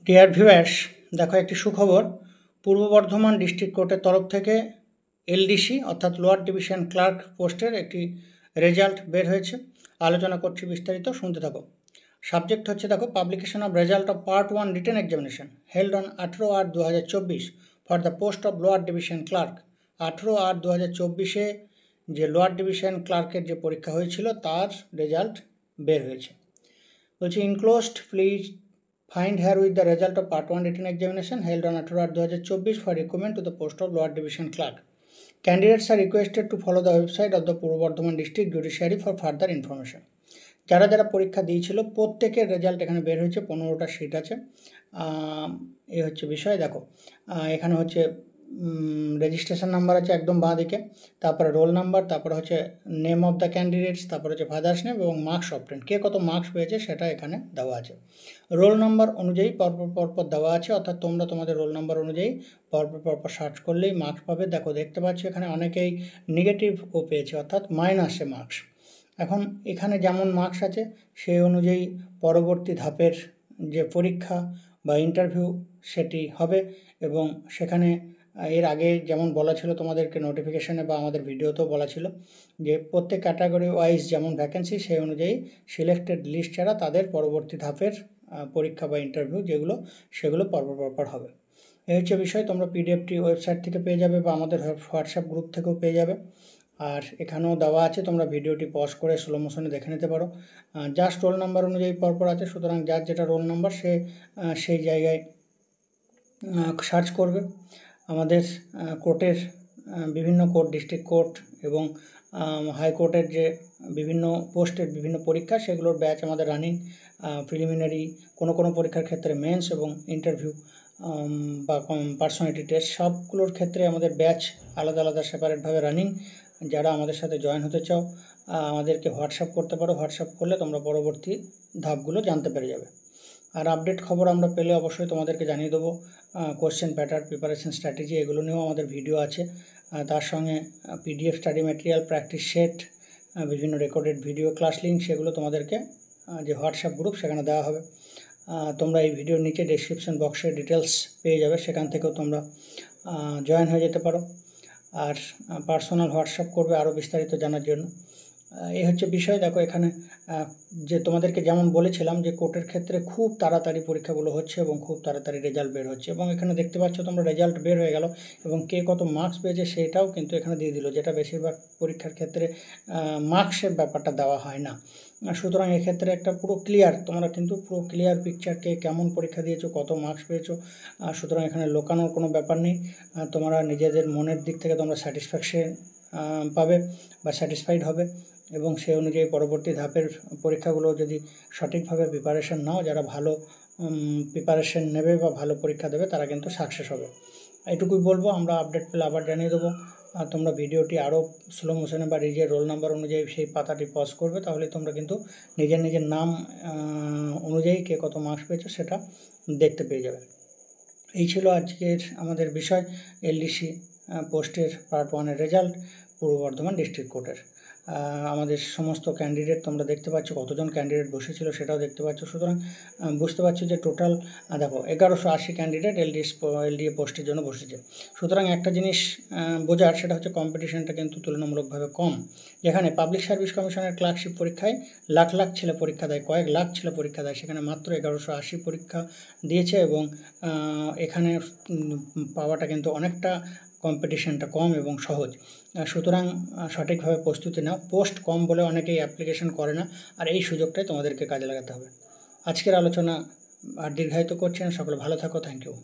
Dear viewers, দেখো একটি সুখবর। পূর্ব বর্ধমান ডিস্ট্রিক্ট কোর্টের তরফ থেকে এলডিসি অর্থাৎ লোয়ার ডিভিশন ক্লার্ক পোস্টের একটি রেজাল্ট বের হয়েছে। আলোচনা করছি বিস্তারিত, শুনতে থাকো। সাবজেক্ট হচ্ছে দেখো, publication of result of part 1 written examination held on 18/8/2024 for the post of lower division clerk. 18/8/2024 যে লোয়ার ডিভিশন ক্লার্কের যে পরীক্ষা হয়েছিল তার রেজাল্ট বের হয়েছে। বলছি, enclosed please find here with the result of part 1 written examination held on 18/8/2024 for recruitment to the post of lower division clerk. Candidates are requested to follow the website of the Purbo Bardhaman District Judiciary for further information. যারা যারা পরীক্ষা দিয়েছিল প্রত্যেকের result এখানে বের হয়েছে। 15টা seat আছে। এই হচ্ছে বিষয়। দেখো, এখানে হচ্ছে রেজিস্ট্রেশন নাম্বার আছে একদম বাঁ দিকে, তারপরে রোল নাম্বার, তারপরে হচ্ছে নেম অফ দ্য ক্যান্ডিডেটস, তারপরে হচ্ছে ফাদার্স নেম এবং মার্কস অবটেন্ড, কে কত মার্কস পেয়েছে সেটা এখানে দেওয়া আছে। রোল নাম্বার অনুযায়ী পরপর দেওয়া আছে, অর্থাৎ তোমরা তোমাদের রোল নাম্বার অনুযায়ী পরপর সার্চ করলেই মার্কস পাবে। দেখতে পাচ্ছ এখানে অনেকেই নেগেটিভও পেয়েছে, অর্থাৎ মাইনাসে মার্কস। এখন এখানে যেমন মার্কস আছে সেই অনুযায়ী পরবর্তী ধাপের যে পরীক্ষা বা ইন্টারভিউ সেটি হবে, এবং সেখানে এর আগে যেমন বলা ছিল তোমাদেরকে নোটিফিকেশানে বা আমাদের ভিডিওতেও বলা ছিল যে প্রত্যেক ক্যাটাগরি ওয়াইজ যেমন ভ্যাকেন্সি সেই অনুযায়ী সিলেক্টেড লিস্ট ছাড়া তাদের পরবর্তী ধাপের পরীক্ষা বা ইন্টারভিউ সেগুলো পরপর হবে। এই হচ্ছে বিষয়। তোমরা পিডিএফটি ওয়েবসাইট থেকে পেয়ে যাবে বা আমাদের হোয়াটসঅ্যাপ গ্রুপ থেকেও পেয়ে যাবে। আর এখানেও দেওয়া আছে, তোমরা ভিডিওটি পজ করে স্লো মোশনে দেখে নিতে পারো। জাস্ট রোল নাম্বার অনুযায়ী পরপর আছে, সুতরাং যার যেটা রোল নাম্বার সে সেই জায়গায় সার্চ করবে। আমাদের কোর্টের বিভিন্ন কোর্ট, ডিস্ট্রিক্ট কোর্ট এবং হাইকোর্টের যে বিভিন্ন পোস্টের বিভিন্ন পরীক্ষা সেগুলোর ব্যাচ আমাদের রানিং। প্রিলিমিনারি কোনো পরীক্ষার ক্ষেত্রে মেন্স এবং ইন্টারভিউ বা পার্সোনালিটি টেস্ট সবগুলোর ক্ষেত্রে আমাদের ব্যাচ আলাদা সেপারেটভাবে রানিং। যারা আমাদের সাথে জয়েন হতে চাও আমাদেরকে হোয়াটসঅ্যাপ করতে পারো। হোয়াটসঅ্যাপ করলে তোমরা পরবর্তী ধাপগুলো জানতে পেরে যাবে। আর আপডেট খবর আমরা পেলে অবশ্যই তোমাদেরকে জানিয়ে দেবো। কোশ্চেন প্যাটার্ন, প্রিপারেশন স্ট্র্যাটেজি এগুলো নিয়েও আমাদের ভিডিও আছে। তার সঙ্গে PDF study material, practice set, বিভিন্ন রেকর্ডেড ভিডিও ক্লাস লিঙ্ক সেগুলো তোমাদেরকে যে হোয়াটসঅ্যাপ গ্রুপ সেখানে দেওয়া হবে। তোমরা এই ভিডিওর নিচে ডেসক্রিপশন বক্সে ডিটেলস পেয়ে যাবে, সেখান থেকেও তোমরা জয়েন হয়ে যেতে পারো। আর পার্সোনাল হোয়াটসঅ্যাপ করবে আরও বিস্তারিত জানার জন্য। এই হচ্ছে বিষয়। দেখো, এখানে যে তোমাদেরকে যেমন বলেছিলাম যে কোর্টের ক্ষেত্রে খুব তাড়াতাড়ি পরীক্ষাগুলো হচ্ছে এবং খুব তাড়াতাড়ি রেজাল্ট বের হচ্ছে, এবং এখানে দেখতে পাচ্ছ তোমরা রেজাল্ট বের হয়ে গেল এবং কে কত মার্কস পেয়েছে সেটাও কিন্তু এখানে দিয়ে দিল, যেটা বেশিরভাগ পরীক্ষার ক্ষেত্রে মার্কসের ব্যাপারটা দেওয়া হয় না। সুতরাং এক্ষেত্রে একটা পুরো ক্লিয়ার, তোমরা কিন্তু পুরো ক্লিয়ার পিকচার কে কেমন পরীক্ষা দিয়েছো, কত মার্কস পেয়েছো। সুতরাং এখানে লোকানোর কোনো ব্যাপার নেই। তোমরা নিজেদের মনের দিক থেকে তোমরা স্যাটিসফ্যাকশন পাবে বা স্যাটিসফাইড হবে, এবং সেই অনুযায়ী পরবর্তী ধাপের পরীক্ষাগুলো যদি সঠিকভাবে প্রিপারেশন নাও, যারা ভালো প্রিপারেশন নেবে বা ভালো পরীক্ষা দেবে তারা কিন্তু সাকসেস হবে। এইটুকুই বলবো। আমরা আপডেট পেলে আবার জানিয়ে দেবো। আর তোমরা ভিডিওটি আরও স্লো মোশনে বা নিজের রোল নাম্বার অনুযায়ী সেই পাতাটি পজ করবে, তাহলে তোমরা কিন্তু নিজের নাম অনুযায়ী কে কত মার্কস পেয়েছো সেটা দেখতে পেয়ে যাবে। এই ছিল আজকের আমাদের বিষয়, এলডিসি পোস্টের পার্ট 1-এর রেজাল্ট পূর্ব বর্ধমান ডিস্ট্রিক্ট কোর্টের। আমাদের সমস্ত ক্যান্ডিডেট তোমরা দেখতে পাচ্ছ, কতজন ক্যান্ডিডেট বসেছিল সেটাও দেখতে পাচ্ছ। সুতরাং বুঝতে পারছো যে টোটাল দেখো 1180 ক্যান্ডিডেট এলডিএ পোস্টের জন্য বসেছে। সুতরাং একটা জিনিস বোঝার, সেটা হচ্ছে কম্পিটিশনটা কিন্তু তুলনামূলকভাবে কম। যেখানে পাবলিক সার্ভিস কমিশনের ক্লার্কশিপ পরীক্ষায় লাখ ছেলে পরীক্ষা দেয়, কয়েক লাখ ছেলে পরীক্ষা দেয়, সেখানে মাত্র 1180 পরীক্ষা দিয়েছে, এবং এখানে পাওয়াটা কিন্তু অনেকটা কম্পিটিশনটা কম এবং সহজ। সুতরাং সঠিকভাবে প্রস্তুতি নাও। পোস্ট কম বলে অনেকেই অ্যাপ্লিকেশন করে না, আর এই সুযোগটাই তোমাদেরকে কাজে লাগাতে হবে। আজকের আলোচনা আর দীর্ঘায়িত করছি না। সকলে ভালো থাকো। Thank you.